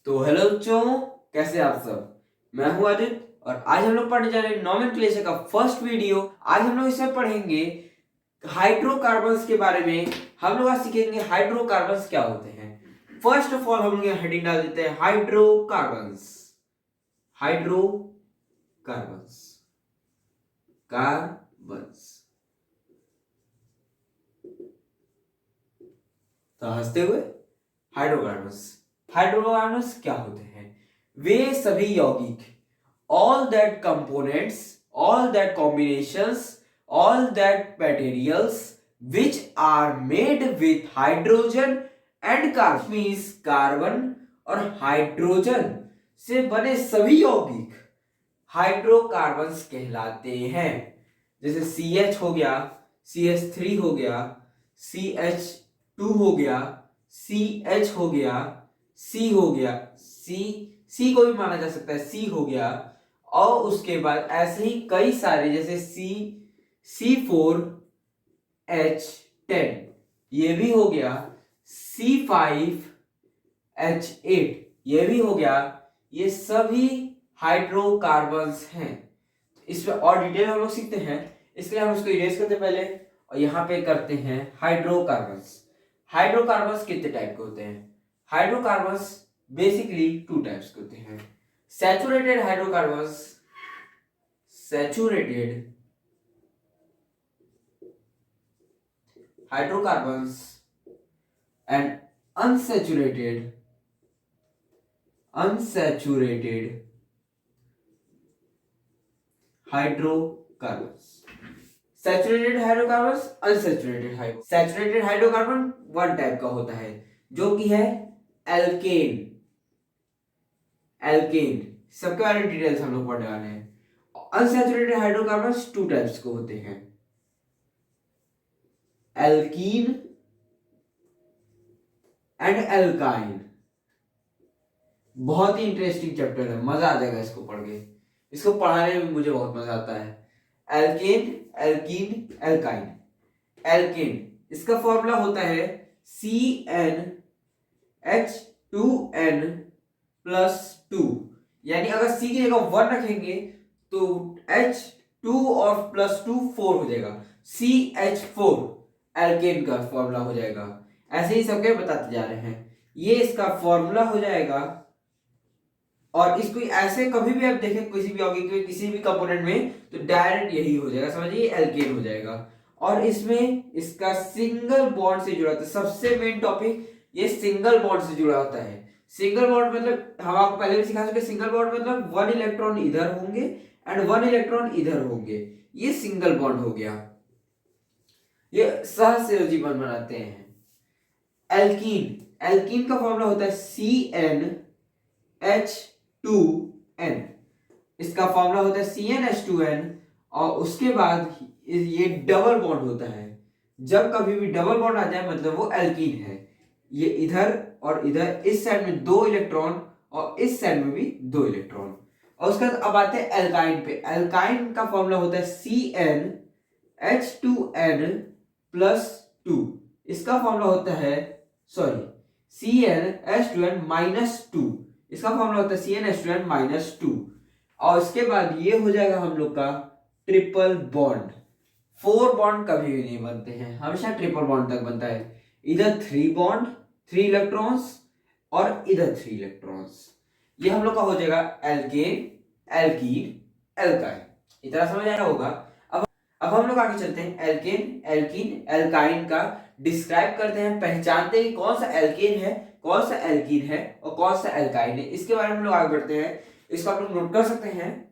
तो हेलो बच्चों, कैसे हैं आप सब। मैं हूं आदित्य और आज हम लोग पढ़ने जा रहे हैं नोमेनक्लेचर का फर्स्ट वीडियो। आज हम लोग इसमें पढ़ेंगे हाइड्रोकार्बन्स के बारे में। हम लोग आज सीखेंगे हाइड्रोकार्बन्स क्या होते हैं। फर्स्ट ऑफ ऑल हम लोग यहाँ हेडिंग डाल देते हैं हाइड्रोकार्बन्स। Hydrocarbons carbons. तो हंसते हुए हाइड्रोकार्बन्स। हाइड्रोकार्बन्स क्या होते हैं? वे सभी यौगिक, all that components, all that combinations, all that materials which are made with hydrogen and carbon, means carbon और हाइड्रोजन से बने सभी यौगिक हाइड्रोकार्बन्स कहलाते हैं। जैसे CH हो गया, CH3 हो गया, CH2 हो गया, CH हो गया, C हो गया, C को भी माना जा सकता है, C हो गया। और उसके बाद ऐसे ही कई सारे, जैसे C4H10 ये भी हो गया, C5H8 ये भी हो गया। ये सभी हाइड्रोकार्बन्स हैं। इसमें और डिटेल हम लोग सीखते हैं, इसलिए हम उसको इरेज करते पहले और यहाँ पे करते हैं हाइड्रोकार्बन्स। हाइड्रोकार्बन्स कितने टाइप के होते हैं? हाइड्रोकार्बन्स बेसिकली टू टाइप्स के होते हैं। Saturated hydrocarbons, saturated hydrocarbons and unsaturated hydrocarbons. Saturated hydrocarbons, unsaturated hydro. Saturated hydrocarbon one type का होता है जो कि है एल्केन। एल्केन सबके बारे में डिटेल्स हम लोग पढ़ने वाले हैं। अनसैचुरेटेड हाइड्रोकार्बन्स टू टाइप्स के होते हैं, एल्कीन एंड एल्काइन। बहुत ही इंटरेस्टिंग चैप्टर है, मजा आ जाएगा इसको पढ़ के। इसको पढ़ाने में मुझे बहुत मजा आता है। Alkane, alkene, alkyne. एल्केन इसका फॉर्मूला होता है CnH2n+2। यानी अगर C की जगह 1 रखेंगे तो H2 और +2 4 हो जाएगा, CH4 एल्केन का फॉर्मूला हो जाएगा। ऐसे ही सबके बताते जा रहे हैं, ये इसका फॉर्मूला हो जाएगा। और इसको ऐसे कभी भी आप देखें किसी भी यौगिक में, किसी भी कंपोनेंट में, तो डायरेक्ट यही हो जाएगा, समझिए एल्केन हो जाएगा। और इसमें इसका सिंगल बॉन्ड से जुड़ा होता है। सबसे मेन टॉपिक ये सिंगल बॉन्ड से जुड़ा होता है। सिंगल बॉन्ड मतलब हम आपको पहले भी सिखा चुके। सिंगल बॉन्ड मतलब 1 इलेक्ट्रॉन इधर होंगे एंड 1 इलेक्ट्रॉन इधर होंगे, ये सिंगल बॉन्ड हो गया। ये सहसंयोजी बॉन्ड बनाते हैं। एल्कीन, एल्कीन का फॉर्मूला होता है CnH2n। इसका फॉर्मूला होता है CnH2n। और उसके बाद ये डबल बॉन्ड होता है। जब कभी भी डबल बॉन्ड आ जाए मतलब वो एल्कीन है। ये इधर और इधर, इस साइड में 2 इलेक्ट्रॉन और इस साइड में भी 2 इलेक्ट्रॉन। और उसके बाद अब आते हैं एल्काइन पे। एल्काइन का फॉर्मूला होता है CnH2n+2। इसका फॉर्मूला होता है CnH2n-2। इसका फॉर्मूला होता है CnH2n-2। और इसके बाद ये हो जाएगा हम लोग का ट्रिपल बॉन्ड। 4 बॉन्ड कभी भी नहीं बनते हैं, हमेशा ट्रिपल बॉन्ड तक बनता है। इधर 3 बॉन्ड, 3 इलेक्ट्रॉन्स और इधर 3 इलेक्ट्रॉन्स। ये हम लोग का हो जाएगा एल्केन, एल्कीन, एल्काइन। इतना समझ आया होगा। अब हम लोग आगे चलते हैं। एल्केन, एल्कीन, एल्काइन का डिस्क्राइब करते हैं, पहचानते हैं कि कौन सा एल्केन है, कौन सा एल्कीन है और कौन सा एल्काइन है। इसके बारे में हम लोग आगे बढ़ते हैं। इसको आप लोग नोट कर सकते हैं।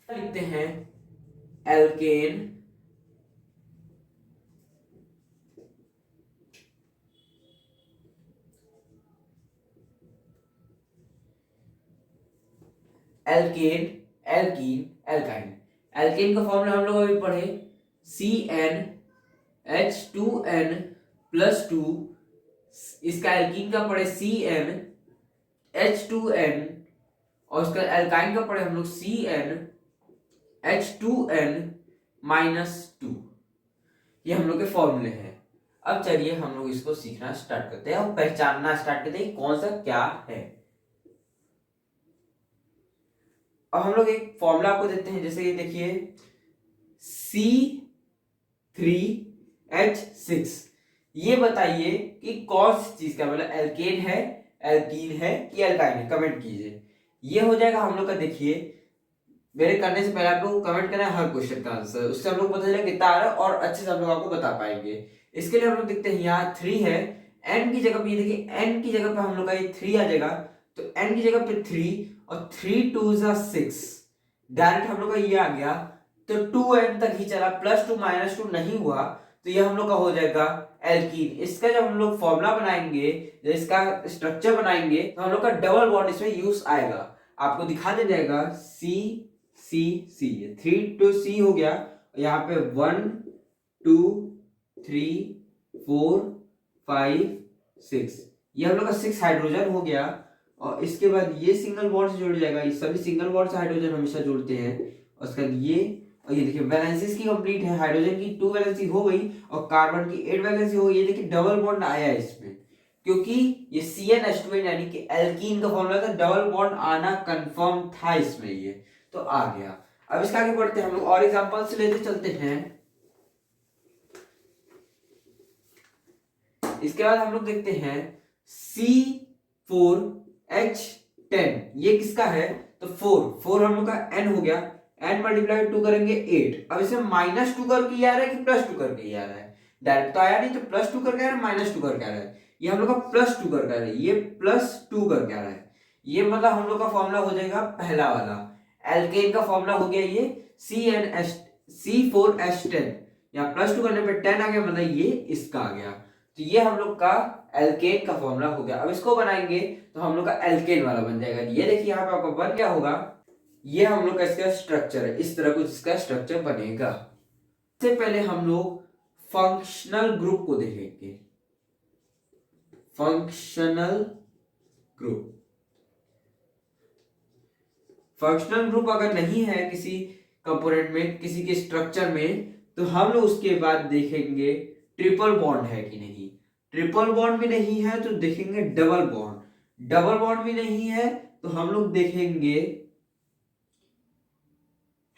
लिखते हैं alkane, alkane, alkene, alkyne. Alkane का फॉर्मूला हम लोग अभी पढ़े CnH2n+2। इसका एल्कीन का पढ़े CnH2n। और उसका एल्काइन का पढ़े हम लोग CnH2n-2। ये हम लोग के फॉर्मूले हैं। अब चलिए हम लोग इसको सीखना स्टार्ट करते हैं और पहचानना स्टार्ट करते हैं कौन सा क्या है। अब हम लोग एक फॉर्मूला आपको देते हैं, जैसे ये देखिए C3H6, ये बताइए कि कौन सी चीज का मतलब एल्केन है, एल्कीन है कि एल्काइन है, कमेंट कीजिए। ये हो जाएगा हम लोग का, देखिए मेरे करने से पहले आप लोग कमेंट करना है हर क्वेश्चन का आंसर, उससे हम लोग पता चलेगा कितना आ रहा है और अच्छे से हम लोग आपको बता पाएंगे। इसके लिए हम लोग देखते हैं यहाँ 3 है, n की जगह पे ये देखिए n की जगह पे हम लोग का ये 3 आ जाएगा, तो n की जगह पे 3 और 3 2 6, डायरेक्ट हम लोग का ये आ गया। तो 2n तक ही चला, +2 -2 नहीं हुआ, तो ये हम लोग का हो जाएगा एल्कीन। इसका जब हम लोग फॉर्मूला बनाएंगे, जब इसका स्ट्रक्चर बनाएंगे, तो हम लोग का डबल बॉन्ड इसमें यूज आएगा। आपको दिखा दे जाएगा सी सी सी, 3 to C हो गया, यहाँ पे 1 2 3 4 5 6, ये हम लोग का 6 हाइड्रोजन हो गया। और इसके बाद ये सिंगल बॉन्ड से जुड़ जाएगा, ये सभी सिंगल बॉन्ड से हाइड्रोजन हमेशा जुड़ते हैं। और उसके बाद ये, और ये देखिए वैलेंसीज की कंप्लीट है, हाइड्रोजन की 2 वैलेंसी हो गई और कार्बन की 8 वैलेंसी हो गई। ये देखिए डबल बॉन्ड आया है इसमें, क्योंकि ये CnH2 यानी कि एल्कीन का फॉर्मूला था, डबल बॉन्ड आना कंफर्म था इसमें, ये तो आ गया। अब इसका आगे बढ़ते हैं हम लोग और एग्जांपल्स लेते चलते हैं। इसके बाद हम लोग देखते हैं C4H10, ये किसका है, तो 4 हम लोग का n हो गया, n मल्टीप्लाई 2 करेंगे 8। अब इसे -2 करके आ रहा है कि +2 करके आ रहा है, डायरेक्ट तो आया नहीं, तो +2 करके आ रहा है, -2 करके आ रहा है, ये हम लोग का +2 करके आ रहा है, ये +2 करके आ रहा है। ये मतलब हम लोग का फॉर्मूला हो जाएगा पहला वाला, एल्केन का फॉर्मूला हो गया ये C4H10, यहाँ +2 करने पे 10 आ गया, मतलब ये इसका आ गया। तो ये हम लोग का एल्केन का फॉर्मूला हो गया। अब इसको बनाएंगे तो हम लोग का एल्केन वाला बन जाएगा। ये देखिए यहाँ पे आपका बन क्या होगा, ये हम लोग का इसका स्ट्रक्चर है, इस तरह कुछ इसका स्ट्रक्चर बनेगा। सबसे पहले हम लोग फंक्शनल ग्रुप को देखेंगे। फंक्शनल ग्रुप, फंक्शनल ग्रुप अगर नहीं है किसी कंपोनेंट में, किसी के स्ट्रक्चर में, तो हम लोग उसके बाद देखेंगे ट्रिपल बॉन्ड है कि नहीं। ट्रिपल बॉन्ड भी नहीं है तो देखेंगे डबल बॉन्ड, डबल बॉन्ड भी नहीं है तो हम लोग देखेंगे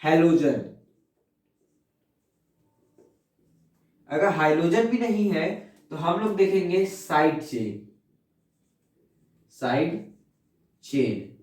हैलोजन। अगर हाइड्रोजन भी नहीं है तो हम लोग देखेंगे साइड चेन, साइड चेन,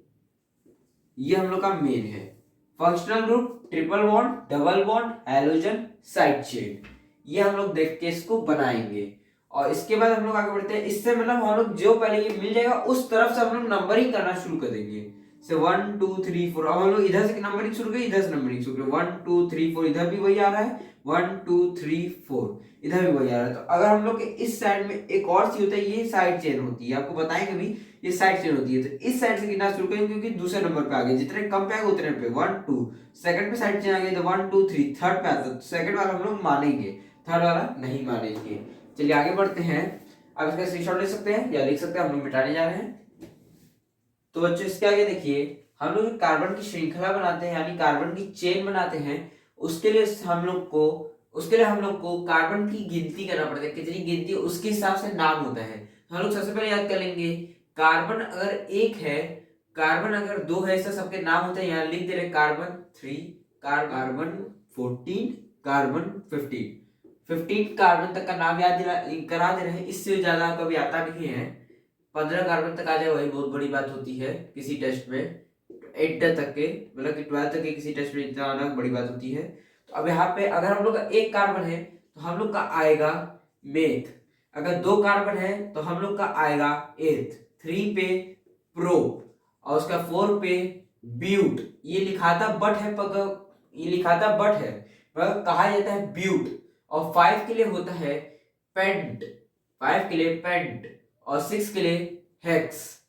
ये हम लोग का मेन है। Functional group, triple bond, double bond, halogen, side chain, ये हम लोग देख के इसको बनाएंगे। और इसके बाद हम लोग आगे बढ़ते हैं। इससे मतलब हम लोग जो पहले ये मिल जाएगा उस तरफ से हम लोग नंबरिंग करना शुरू कर देंगे, से 1 2 3 4। अब हम लोग इधर से नंबरिंग शुरू करें, इधर से नंबरिंग शुरू करें, 1 2 3 4, इधर भी वही आ रहा है, 1 2 3 4, इधर भी वही आ रहा है। तो अगर हम लोग के इस साइड में एक और चीज होता है, ये साइड चेन होती है, आपको बताएंगे भी, ये साइड चेन होती है। तो इस साइड से गिनना शुरू करेंगे, क्योंकि दूसरे नंबर पे आ गए, जितने कम पे आएगा उतने पे 1 2, सेकंड पे साइड चेन आ गई तो 1 2 3, थर्ड पे आता तो सेकंड वाला हम लोग मानेंगे, थर्ड वाला नहीं मानेंगे। चलिए आगे बढ़ते हैं। अब इसका स्क्रीनशॉट ले सकते हैं या लिख सकते हैं, हम लोग मिटाने जा रहे हैं। तो बच्चों इसके आगे देखिए, हम लोग कार्बन की श्रृंखला बनाते हैं यानी कार्बन की चेन बनाते हैं, उसके लिए हम लोग को कार्बन की गिनती करना पड़ता है, कितनी गिनती उसके हिसाब से नाम होता है। हम लोग सबसे पहले याद कर लेंगे, कार्बन अगर एक है, कार्बन अगर दो है, ऐसा सबके नाम होते हैं। यहाँ लिख दे रहे कार्बन 3, कार्बन 14, कार्बन 15 कार्बन तक का नाम याद करा दे रहे हैं, इससे ज्यादा कभी आता नहीं है। 15 कार्बन तक आ जाए वही बहुत बड़ी बात होती है किसी टेस्ट में, 8 तक के मतलब कि 12 तक के किसी टेस्ट में इतना आना बड़ी बात होती है। तो अब यहाँ पे अगर हम लोग का एक कार्बन है तो हम लोग का आएगा मेथ, अगर 2 कार्बन है तो हम लोग का आएगा एथ, 3 पे प्रोप, और उसका 4 पे ब्यूट। ये लिखाता बट है, ये लिखाता बट है पर कहा जाता है ब्यूट। और 5 के लिए होता है पेंट, 5 के लिए पेंट, और 6 के लिए हेक्स,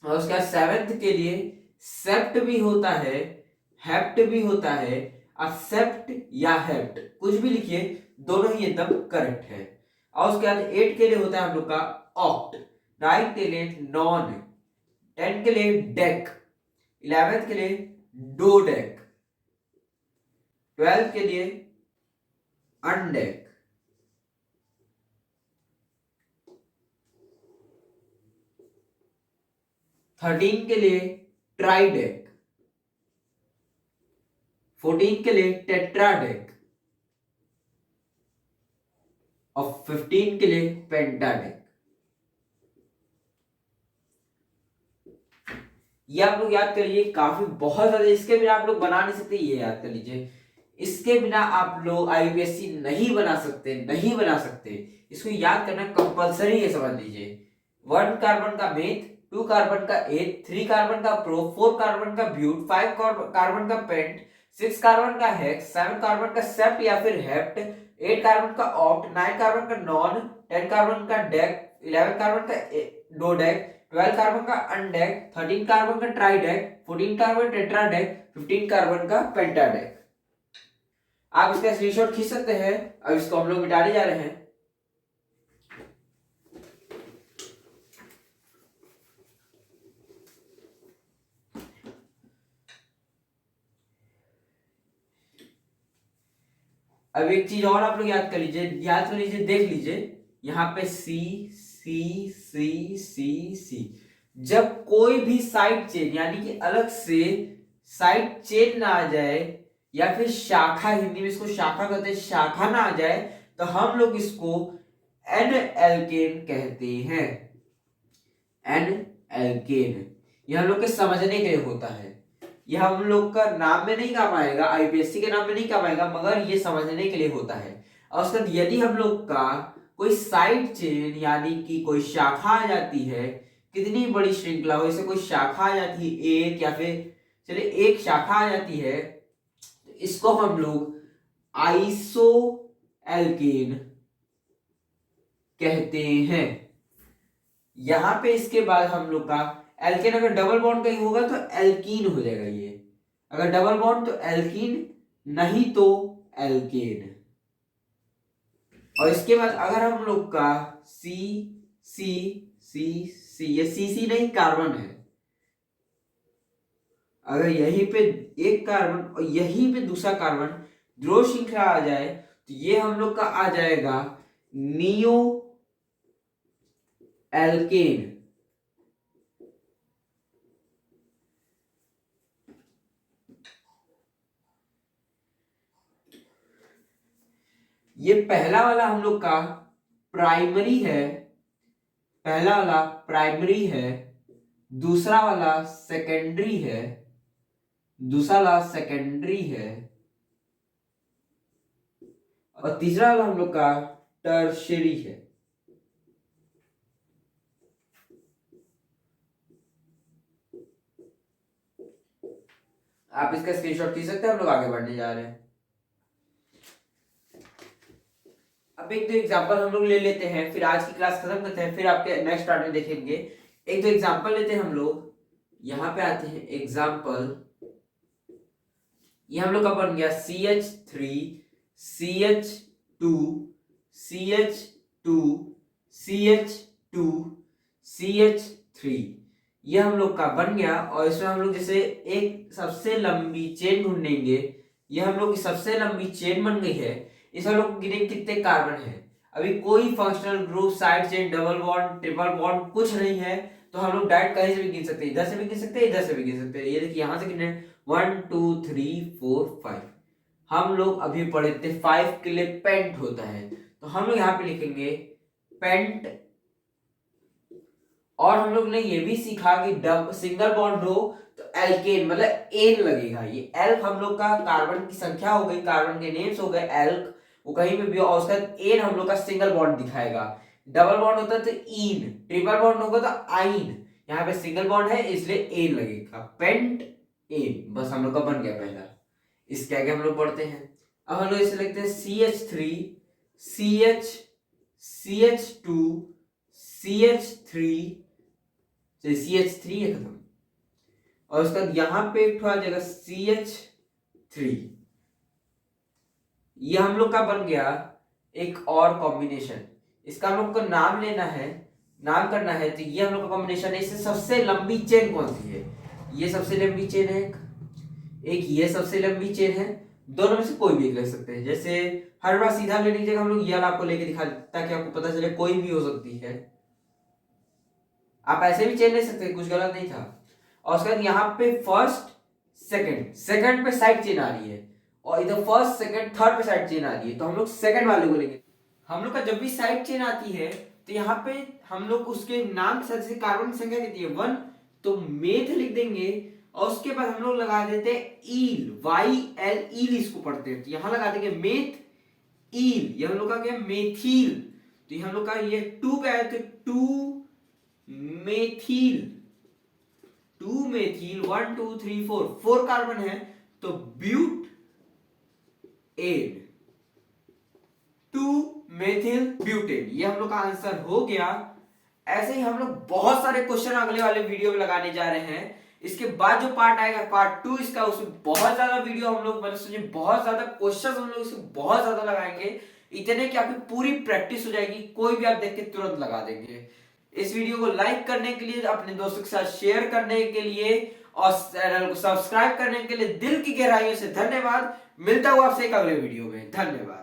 और उसके बाद 7th के लिए सेप्ट भी होता है, हेप्ट भी होता है। अब सेप्ट या हेप्ट कुछ भी लिखिए, दोनों ही एकदम करेक्ट है। और उसके बाद 8 के लिए होता है हम लोग का ऑक्ट, 9 के लिए नॉन, 10 के लिए डेक, 11th के लिए डोडेक, 12th के लिए अनडेक, 13 के लिए ट्राइडेक, 14 के लिए टेट्राडेक और 15 के लिए पेंटाडेक। ये आप लोग याद कर लीजिए, काफी बहुत ज्यादा, इसके बिना आप लोग बना नहीं सकते, ये याद कर लीजिए, इसके बिना आप लोग आईयूपीएससी नहीं बना सकते, नहीं बना सकते। इसको याद करना कंपलसरी है, समझ लीजिए। 1 कार्बन का मेथ, 2 कार्बन का एथ, 3 कार्बन का प्रो, 4 कार्बन का ब्यूट, 5 कार्बन का पेंट, 6 कार्बन का हेक्स, 7 कार्बन का सेप्ट या फिर हेप्ट, 8 कार्बन का ऑक्ट, 9 कार्बन का नॉन, 10 कार्बन का डेक, 11 कार्बन का डोडेक, 12 कार्बन का अनडेक, 13 कार्बन का ट्राइडेक, 14 कार्बन टेट्राडेक, 15 कार्बन का पेंटाडेक। आप इसका स्क्रीनशॉट खींच सकते हैं। अब इसको हम लोग मिटाने जा रहे हैं। अब एक चीज और आप लोग याद कर लीजिए, देख लीजिए, यहाँ पे सी सी सी सी सी, जब कोई भी साइड चेन यानी कि अलग से साइड चेन ना आ जाए या फिर शाखा, हिंदी में इसको शाखा कहते हैं, शाखा ना आ जाए, तो हम लोग इसको एन एल्केन कहते हैं। एन एल्केन, यह हम लोग के समझने के लिए होता है, यह हम लोग का नाम में नहीं काम आएगा, आईपीएससी के नाम में नहीं काम आएगा, मगर ये समझने के लिए होता है। और उसके बाद यदि हम लोग का कोई साइड चेन यानी कि कोई शाखा आ जाती है, कितनी बड़ी श्रृंखला हो, इसे कोई शाखा आ जाती है एक, या फिर चलिए एक शाखा आ जाती है, तो इसको हम लोग आइसो एल्केन कहते हैं। यहां पे इसके बाद हम लोग का एल्केन, अगर डबल बॉन्ड कहीं होगा तो एल्कीन हो जाएगा, ये अगर डबल बॉन्ड तो एल्कीन, नहीं तो एल्केन। और इसके बाद अगर हम लोग का सी सी सी सी, ये सी सी नहीं कार्बन है, अगर यहीं पे एक कार्बन और यहीं पे दूसरा कार्बन ध्रुव श्रृंखला आ जाए, तो ये हम लोग का आ जाएगा नियो एल्केन। ये पहला वाला हम लोग का प्राइमरी है, पहला वाला प्राइमरी है, दूसरा वाला सेकेंडरी है, दूसरा वाला सेकेंडरी है, और तीसरा वाला हम लोग का टर्शियरी है। आप इसका स्क्रीनशॉट खींच सकते हैं, हम लोग आगे बढ़ने जा रहे हैं। अब एक दो एग्जांपल हम लोग ले लेते हैं, फिर आज की क्लास खत्म करते हैं, फिर आपके नेक्स्ट पार्ट में देखेंगे। एक दो एग्जांपल लेते हैं हम लोग, यहां पे आते हैं एग्जांपल। ये हम लोग का बन गया CH3 CH2 CH2 CH2 CH3, ये हम लोग का बन गया। और इसमें हम लोग जैसे एक सबसे लंबी चेन ढूंढेंगे, ये हम लोग की सबसे लंबी चेन बन गई है। इस हम लोग गिने कितने कार्बन है, अभी कोई functional group, side chain, double bond, triple bond कुछ नहीं है, तो हम लोग डायरेक्ट कहीं से भी गिन सकते हैं, इधर से भी गिन सकते हैं, इधर से भी गिन सकते हैं। ये देखिए यहां से गिने 1 2 3 4 5, हम लोग अभी पढ़े थे 5 के लिए पेंट होता है, तो हम लोग यहाँ पे लिखेंगे पेंट। और हम लोग ने ये भी सीखा कि सिंगल बॉन्ड हो तो एल्केन मतलब एन लगेगा। ये एल्क हम लोग का कार्बन की संख्या हो गई, कार्बन के नेम्स हो गए एल्क, वो कहीं पे भी हो, और उसका एन हम लोग का सिंगल बॉन्ड दिखाएगा। डबल बॉन्ड होता है तो इन, ट्रिपल बॉन्ड होगा तो आइन, यहाँ पे सिंगल बॉन्ड है इसलिए एन लगेगा, पेंट एन। बस हम लोग का बन गया पहला। इसके आगे हम लोग बढ़ते हैं। अब हम लोग इसे लिखते हैं CH3 CH CH2 CH3, CH3 है खत्म, और उसका यहां पे एक आ जाएगा CH3। ये हम लोग का बन गया एक और कॉम्बिनेशन। इसका हम लोग को नाम लेना है, नाम करना है, तो ये हम लोग का कॉम्बिनेशन है। इससे सबसे लंबी चेन कौन सी है, ये सबसे लंबी चेन है, एक ये सबसे लंबी चेन है, दोनों में से कोई भी एक ले सकते हैं। जैसे हर बार सीधा लेने की जगह हम लोग ये आपको लेके दिखा, ताकि आपको पता चले कोई भी हो सकती है। आप ऐसे भी चेन ले सकते हैं, कुछ गलत नहीं था। और उसके बाद यहाँ पे फर्स्ट सेकंड, सेकंड पे साइड चेन आ रही है, और इधर फर्स्ट सेकंड थर्ड पे साइड चेन आ रही है, तो हम लोग सेकंड वाले को लेंगे। हम लोग का जब भी साइड चेन आती है तो यहाँ पे हम लोग उसके नाम के साथ, जैसे कार्बन की संख्या कितनी है 1, तो मेथ लिख देंगे, और उसके बाद हम लोग लगा देते हैं ईल, वाई एल, ईल इसको पढ़ते हैं, तो यहां लगा देंगे मेथ ईल, ये हम लोग का क्या मेथिल, तो ये हम लोग का ये 2 पे आया, तो 2 मेथिल, 2 मेथिल 1 2 3 4, 4 कार्बन है, तो ब्यूट एड, 2 मेथिल ब्यूटेन, ये हम लोग का आंसर हो गया। ऐसे ही हम लोग बहुत सारे क्वेश्चन अगले वाले वीडियो में लगाने जा रहे हैं। इसके बाद जो पार्ट आएगा पार्ट 2 इसका, उसमें बहुत ज्यादा वीडियो हम लोग मतलब सोचिए बहुत ज्यादा क्वेश्चन हम लोग इसमें बहुत ज्यादा लगाएंगे, इतने कि आपकी पूरी प्रैक्टिस हो जाएगी, कोई भी आप देख के तुरंत लगा देंगे। इस वीडियो को लाइक करने के लिए, अपने दोस्तों के साथ शेयर करने के लिए और चैनल को सब्सक्राइब करने के लिए दिल की गहराइयों से धन्यवाद। मिलता हूं आपसे एक अगले वीडियो में, धन्यवाद।